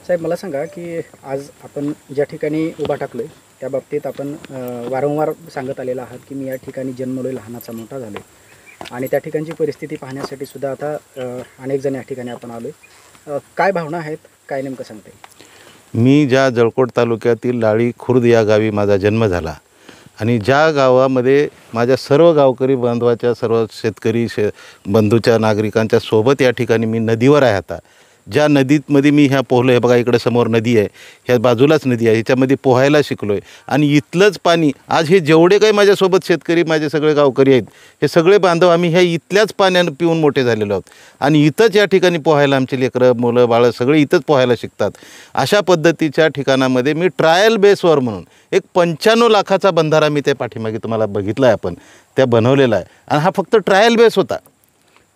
साहेब मला सांगा की आज आपण ज्या ठिकाणी उभा टाकलोय त्या बाबतीत आपण वारंवार सांगत आलेला आहात की मी या ठिकाणी जन्मलोय, लहानाचा मोठा झालोय आणि त्या ठिकाणची परिस्थिती पाहण्यासाठी सुद्धा आता अनेक जण या ठिकाणी आपण आलोय. काय भावना आहेत, काय नेमकं सांगता येईल? मी ज्या जळकोट तालुक्यातील लाळी खुर्द या गावी माझा जन्म झाला आणि ज्या गावामध्ये माझ्या सर्व गावकरी बांधवाच्या, सर्व शेतकरी बंधूच्या, नागरिकांच्या सोबत या ठिकाणी मी नदीवर आहे. आता ज्या नदीमध्ये मी ह्या पोहलो आहे, बघा इकडे समोर नदी आहे, ह्या बाजूलाच नदी आहे, ह्याच्यामध्ये पोहायला शिकलो आहे. आणि इथलंच पाणी आज हे जेवढे काही माझ्यासोबत शेतकरी, माझे सगळे गावकरी आहेत, हे सगळे बांधव आम्ही ह्या इथल्याच पाण्यानं पिऊन मोठे झालेलो आहोत. आणि इथंच या ठिकाणी पोहायला आमचे लेकरं, मुलं, बाळं सगळे इथंच पोहायला शिकतात. अशा पद्धतीच्या ठिकाणामध्ये मी ट्रायल बेसवर म्हणून एक 95 लाखाचा बंधारा मी त्या पाठीमागे तुम्हाला बघितला आहे आपण, त्या बनवलेला आहे. आणि हा फक्त ट्रायल बेस होता.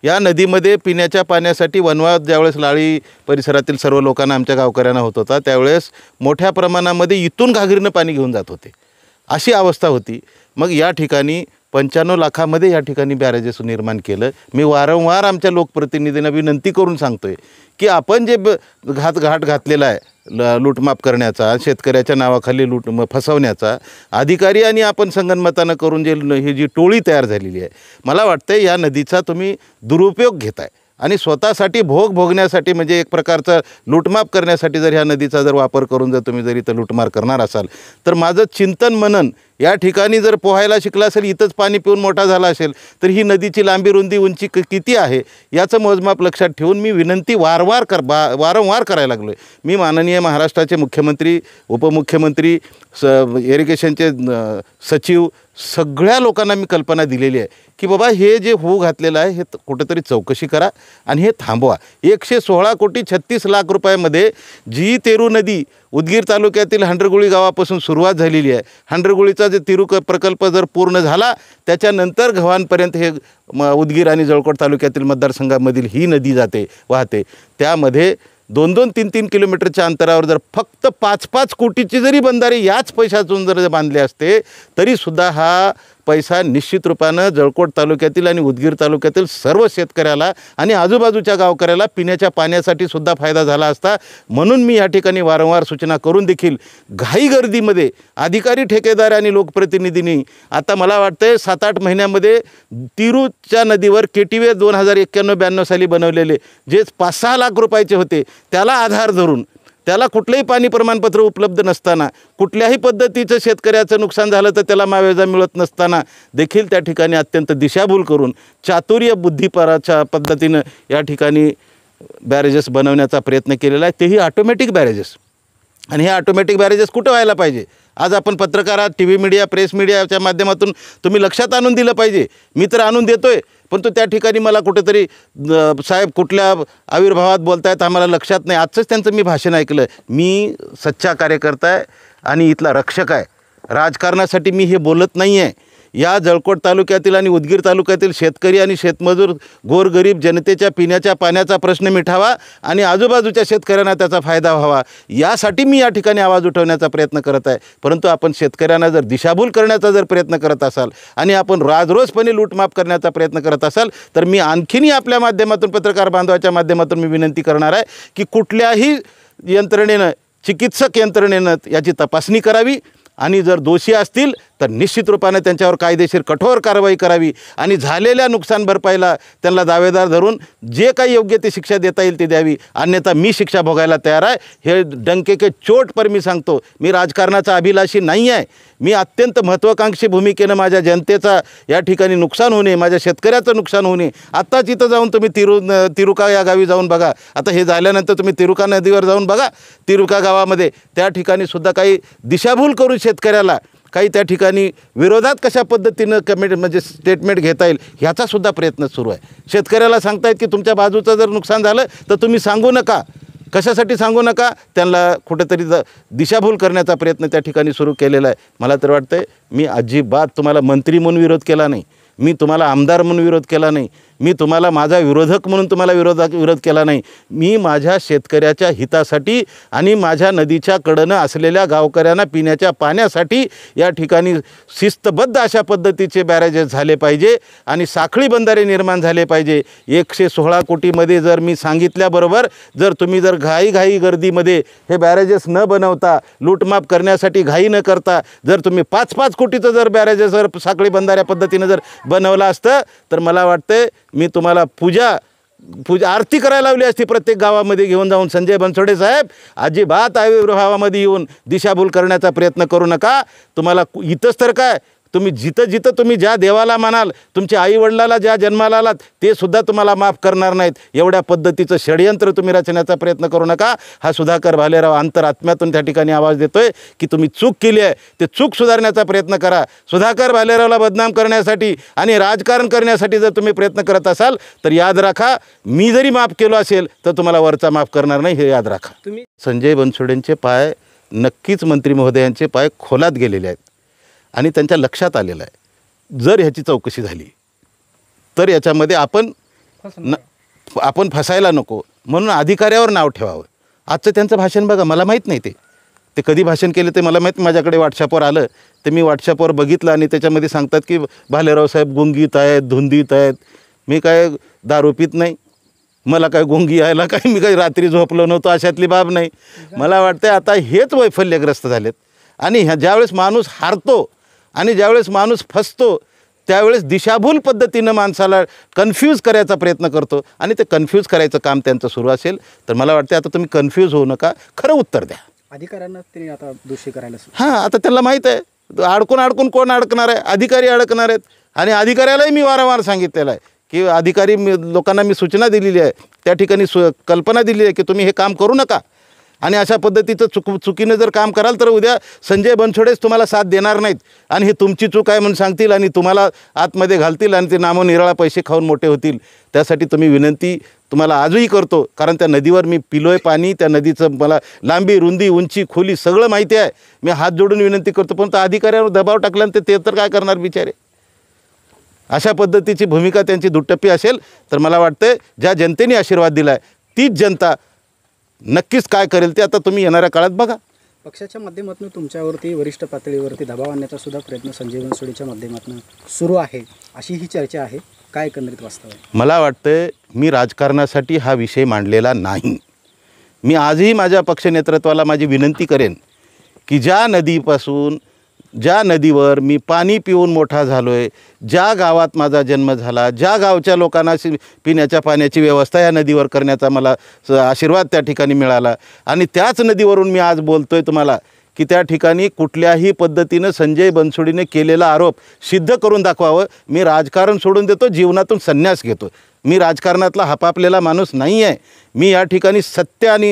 या नदीमध्ये पिण्याच्या पाण्यासाठी वनवाद ज्यावेळेस लाळी परिसरातील सर्व लोकांना, आमच्या गावकऱ्यांना होत होता, त्यावेळेस मोठ्या प्रमाणामध्ये इथून घागरीनं पाणी घेऊन जात होते, अशी अवस्था होती. मग या ठिकाणी 95 लाखामध्ये या ठिकाणी बॅरेजेस निर्माण केलं. मी वारंवार आमच्या लोकप्रतिनिधींना विनंती करून सांगतो आहे की आपण जे घाट घातलेला आहे लूटमाप करण्याचा, शेतकऱ्याच्या नावाखाली फसवण्याचा, अधिकारी आणि आपण संगनमतानं करून जे ही जी टोळी तयार झालेली आहे, मला वाटतं या नदीचा तुम्ही दुरुपयोग घेताय आणि स्वतःसाठी भोगण्यासाठी, म्हणजे एक प्रकारचा लूटमाप करण्यासाठी जर ह्या नदीचा जर वापर करून जर तुम्ही जर इथं लूटमार करणार असाल, तर माझं चिंतन मनन या ठिकाणी जर पोहायला शिकला असेल, इथंच पाणी पिऊन मोठा झाला असेल, तर ही नदीची लांबी, रुंदी, उंची किती आहे याचं मोजमाप लक्षात ठेवून मी विनंती वारंवार करायला लागलो आहे. मी माननीय महाराष्ट्राचे मुख्यमंत्री, उपमुख्यमंत्री, इरिगेशनचे सचिव, सगळ्या लोकांना मी कल्पना दिलेली आहे की बाबा हे जे होऊ घातलेलं आहे हे कुठेतरी चौकशी करा आणि हे थांबवा. 116,36,00,000 रुपयामध्ये जी तेरू नदी उदगीर तालुक्यातील हंडरगुळी गावापासून सुरुवात झालेली आहे, हंडरगुळीचा जे तिरू प्रकल्प जर पूर्ण झाला त्याच्यानंतर गव्हाणपर्यंत हे उदगीर आणि जळकोट तालुक्यातील मतदारसंघामधील ही नदी वाहते. त्यामध्ये 2-2, 3-3 किलोमीटरच्या अंतरावर जर फक्त 5-5 कोटीची जरी बंधारे याच पैशातून जर बांधले असते, तरीसुद्धा हा पैसा निश्चित रूपानं जळकोट तालुक्यातील आणि उदगीर तालुक्यातील सर्व शेतकऱ्याला आणि आजूबाजूच्या गावकऱ्याला पिण्याच्या पाण्यासाठी सुद्धा फायदा झाला असता. म्हणून मी या ठिकाणी वारंवार सूचना करून देखील घाईगर्दीमध्ये अधिकारी, ठेकेदार आणि लोकप्रतिनिधींनी आता मला वाटतं 7-8 महिन्यामध्ये तिरूच्या नदीवर केटीवे 2091-92 साली बनवलेले जे 5-6 लाख रुपयाचे होते, त्याला आधार धरून, त्याला कुठलंही पाणी प्रमाणपत्र उपलब्ध नसताना, कुठल्याही पद्धतीचं शेतकऱ्याचं नुकसान झालं तर त्याला मावेजा मिळत नसताना देखील त्या ठिकाणी अत्यंत दिशाभूल करून चातुर्य बुद्धिपराच्या पद्धतीनं या ठिकाणी बॅरेजेस बनवण्याचा प्रयत्न केलेला आहे, तेही ऑटोमॅटिक बॅरेजेस. आणि हे ऑटोमॅटिक बॅरेजेस कुठं व्हायला पाहिजे? आज आपण पत्रकारात, टी व्ही मीडिया, प्रेस मीडियाच्या माध्यमातून तुम्ही लक्षात आणून दिलं पाहिजे. मी तर आणून देतो आहे, पण त्या ठिकाणी मला कुठेतरी साहेब कुठल्या आविर्भावात बोलतायत आम्हाला लक्षात नाही. आजचंच त्यांचं मी भाषण ऐकलं. मी सच्चा कार्यकर्ता आहे आणि इथला रक्षक आहे. राजकारणासाठी मी हे बोलत नाही आहे. या जळकोट तालुक्यातील आणि उदगीर तालुक्यातील शेतकरी आणि शेतमजूर, गोरगरीब जनतेच्या पिण्याच्या पाण्याचा प्रश्न मिटावा आणि आजूबाजूच्या शेतकऱ्यांना त्याचा फायदा व्हावा, यासाठी मी या ठिकाणी आवाज उठवण्याचा प्रयत्न करत आहे. परंतु आपण शेतकऱ्यांना जर दिशाभूल करण्याचा जर प्रयत्न करत असाल आणि आपण राजरोसपणे लूटमाप करण्याचा प्रयत्न करत असाल, तर मी आणखीनही आपल्या माध्यमातून, पत्रकार बांधवाच्या माध्यमातून मी विनंती करणार आहे की कुठल्याही यंत्रणेनं, चिकित्सक यंत्रणेनं याची तपासणी करावी आणि जर दोषी असतील तर निश्चित रूपाने त्यांच्यावर कायदेशीर कठोर कारवाई करावी आणि झालेल्या नुकसान भरपाईला त्यांना दावेदार धरून जे काही योग्य ती शिक्षा देता येईल ती द्यावी, अन्यथा मी शिक्षा भोगायला तयार आहे. हे डंके के चोट पर मी सांगतो. मी राजकारणाचा अभिलाषी नाही आहे. मी अत्यंत महत्त्वाकांक्षी भूमिकेनं माझ्या जनतेचा या ठिकाणी नुकसान होणे, माझ्या शेतकऱ्याचं नुकसान होणे. आत्ताच इथं जाऊन तुम्ही तिरुका या गावी जाऊन बघा. आता हे झाल्यानंतर तुम्ही तिरुका नदीवर जाऊन बघा. तिरुका गावामध्ये त्या ठिकाणी सुद्धा काही दिशाभूल करून शेतकऱ्याला काही त्या ठिकाणी विरोधात कशा पद्धतीनं म्हणजे स्टेटमेंट घेता येईल ह्याचासुद्धा प्रयत्न सुरू आहे. शेतकऱ्याला सांगतायत की तुमच्या बाजूचं जर नुकसान झालं तर तुम्ही सांगू नका. कशासाठी सांगू नका? त्यांना कुठेतरी दिशाभूल करण्याचा प्रयत्न त्या ठिकाणी सुरू केलेला आहे. मला तर वाटतं आहे मी अजिबात तुम्हाला मंत्री म्हणून विरोध केला नाही, मी तुम्हाला आमदार म्हणून विरोध केला नाही. मी तुम्हाला माझा विरोधक म्हणून तुम्हाला विरोध केला नाही. मी माझ्या शेतकऱ्याच्या हितासाठी आणि माझ्या नदीच्या कडेनं असलेल्या गावकऱ्यांना पिण्याच्या पाण्यासाठी या ठिकाणी शिस्तबद्ध अशा पद्धतीचे बॅरेजेस झाले पाहिजे आणि साखळी बंधारे निर्माण झाले पाहिजे. 116 कोटीमध्ये जर मी सांगितल्याबरोबर जर तुम्ही जर घाई गर्दीमध्ये हे बॅरेजेस न बनवता लूटमाप करण्यासाठी घाई न करता जर तुम्ही 5-5 कोटीचं जर बॅरेजेस जर साखळी बंधाऱ्या पद्धतीनं जर बनवलं असतं तर मला वाटतं मी तुम्हाला पूजा आरती करायला लावली असती प्रत्येक गावामध्ये घेऊन जाऊन. संजय बनसोडे साहेब, अजिबात आविर्भावामध्ये येऊन दिशाभूल करण्याचा प्रयत्न करू नका. तुम्हाला इथंच तर काय, तुम्ही जिथं तुम्ही ज्या देवाला मानाल, तुमच्या आईवडिलाला ज्या जन्माला आलात ते सुद्धा तुम्हाला माफ करणार नाहीत. एवढ्या पद्धतीचं षडयंत्र तुम्ही रचण्याचा प्रयत्न करू नका. हा सुधाकर भालेराव अंतरात्म्यातून त्या ठिकाणी आवाज देतोय की तुम्ही चूक केली आहे, ते चूक सुधारण्याचा प्रयत्न करा. सुधाकर भालेरावला बदनाम करण्यासाठी आणि राजकारण करण्यासाठी जर तुम्ही प्रयत्न करत असाल तर याद राखा, मी जरी माफ केलो असेल तर तुम्हाला वरचा माफ करणार नाही, हे याद राखा. तुम्ही संजय बनसोडेंचे पाय नक्कीच मंत्री महोदयांचे पाय खोलात गेलेले आहेत आणि त्यांच्या लक्षात आलेलं आहे. जर ह्याची चौकशी झाली तर याच्यामध्ये आपण फसायला नको म्हणून अधिकाऱ्यावर नाव ठेवावं. आजचं त्यांचं भाषण बघा, मला माहीत नाही ते कधी भाषण केलं ते मला माहीत. माझ्याकडे व्हॉट्सअपवर आलं ते मी व्हॉट्सअपवर बघितलं आणि त्याच्यामध्ये सांगतात की भालेराव साहेब गुंगीत आहेत, धुंदीत आहेत. मी काय दारू पित नाही, मला काय गुंगी यायला काय, मी काही रात्री झोपलो नव्हतो, अशातली बाब नाही. मला वाटतं आता हेच वैफल्यग्रस्त झालेत आणि ज्यावेळेस माणूस हारतो आणि ज्यावेळेस माणूस फसतो त्यावेळेस दिशाभूल पद्धतीनं माणसाला कन्फ्यूज करायचा प्रयत्न करतो आणि ते कन्फ्यूज करायचं काम त्यांचं सुरू असेल तर मला वाटतं आता तुम्ही कन्फ्यूज होऊ नका, खरं उत्तर द्या. अधिकाऱ्यांना त्यांनी आता दोषी करायला हां, आता त्यांना माहीत आहे अडकून कोण अडकणार आहे, अधिकारी अडकणार आहेत. आणि अधिकाऱ्यालाही मी वारंवार सांगितलेलं आहे की अधिकारी लोकांना मी सूचना दिलेली आहे, त्या ठिकाणी कल्पना दिली आहे की तुम्ही हे काम करू नका आणि अशा पद्धतीचं चुकीनं जर काम कराल तर उद्या संजय बनसोडेच तुम्हाला साथ देणार नाहीत आणि ही तुमची चूक आहे म्हणून सांगतील आणि तुम्हाला आतमध्ये घालतील आणि ते नामोनिराळा पैसे खाऊन मोठे होतील. त्यासाठी तुम्ही विनंती तुम्हाला आजही करतो, कारण त्या नदीवर मी पिलोय पाणी, त्या नदीचं मला लांबी, रुंदी, उंची, खोली सगळं माहिती आहे. मी हात जोडून विनंती करतो, पण त्या अधिकाऱ्यावर दबाव टाकल्यानंतर ते तर काय करणार बिचारे. अशा पद्धतीची भूमिका त्यांची दुटप्पी असेल तर मला वाटतं ज्या जनतेने आशीर्वाद दिला आहे तीच जनता नक्कीच काय करेल ते आता तुम्ही येणाऱ्या काळात बघा. पक्षाच्या माध्यमातून तुमच्यावरती वरिष्ठ पातळीवरती दबाव आणण्याचा सुद्धा प्रयत्न संजय बनसोडेच्या माध्यमातून सुरू आहे, अशी ही चर्चा आहे. काय एकंदरीत वास्तव आहे? मला वाटतं मी राजकारणासाठी हा विषय मांडलेला नाही. मी आजही माझ्या पक्ष नेतृत्वाला माझी विनंती करेन की ज्या नदीवर मी पाणी पिऊन मोठा झालो आहे, ज्या गावात माझा जन्म झाला, ज्या गावच्या लोकांना पिण्याच्या पाण्याची व्यवस्था या नदीवर करण्याचा मला आशीर्वाद त्या ठिकाणी मिळाला आणि त्याच नदीवरून मी आज बोलतो आहे तुम्हाला की त्या ठिकाणी कुठल्याही पद्धतीनं संजय बनसोडेने केलेला आरोप सिद्ध करून दाखवावं. मी राजकारण सोडून देतो, जीवनातून संन्यास घेतो. मी राजकारणातला हपापलेला माणूस नाही आहे. मी या ठिकाणी सत्य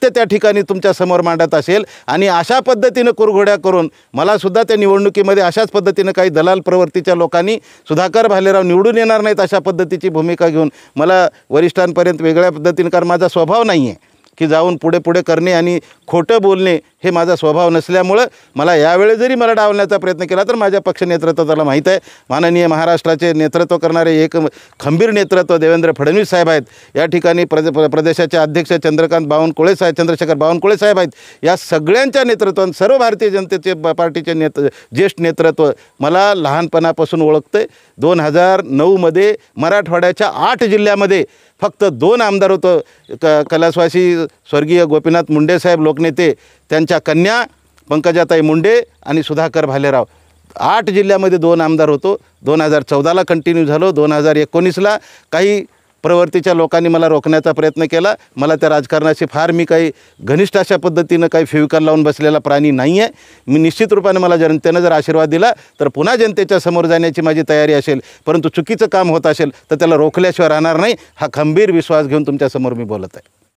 त्या ठिकाणी तुमच्यासमोर मांडत असेल आणि अशा पद्धतीनं कुरघोड्या करून मलासुद्धा त्या निवडणुकीमध्ये अशाच पद्धतीनं काही दलाल प्रवृत्तीच्या लोकांनी सुधाकर भालेराव निवडून येणार नाहीत अशा पद्धतीची भूमिका घेऊन मला वरिष्ठांपर्यंत वेगळ्या पद्धतीनं, कारण माझा स्वभाव नाही आहे की जाऊन पुढे करणे आणि खोटं बोलणे हे माझा स्वभाव नसल्यामुळं मला यावेळी जरी मला डावलण्याचा प्रयत्न केला तर माझ्या पक्ष नेतृत्वाला माहीत आहे. माननीय महाराष्ट्राचे नेतृत्व करणारे एक खंबीर नेतृत्व देवेंद्र फडणवीस साहेब आहेत. या ठिकाणी प्रदेशाचे अध्यक्ष चंद्रशेखर बावनकुळे साहेब आहेत. या सगळ्यांच्या नेतृत्वात सर्व भारतीय जनतेचे पार्टीचे ज्येष्ठ नेतृत्व मला लहानपणापासून ओळखते. 2009मध्ये मराठवाड्याच्या 8 जिल्ह्यामध्ये फक्त 2 आमदार होतं. कैलासवासी स्वर्गीय गोपीनाथ मुंडे साहेब लोकनेते, त्यांच्या कन्या पंकजाताई मुंडे आणि सुधाकर भालेराव. 8 जिल्ह्यामध्ये 2 आमदार होतो. 2014ला कंटिन्यू झालो. 2019ला काही प्रवृत्तीच्या लोकांनी मला रोखण्याचा प्रयत्न केला. मला त्या राजकारणाशी फार मी काही घनिष्ठ अशा पद्धतीनं काही फेविकल लावून बसलेला प्राणी नाही आहे. मी निश्चित रूपाने मला जनतेनं जर आशीर्वाद दिला तर पुन्हा जनतेच्या समोर जाण्याची माझी तयारी असेल, परंतु चुकीचं काम होत असेल तर त्याला रोखल्याशिवाय राहणार नाही. हा खंबीर विश्वास घेऊन तुमच्यासमोर मी बोलत आहे.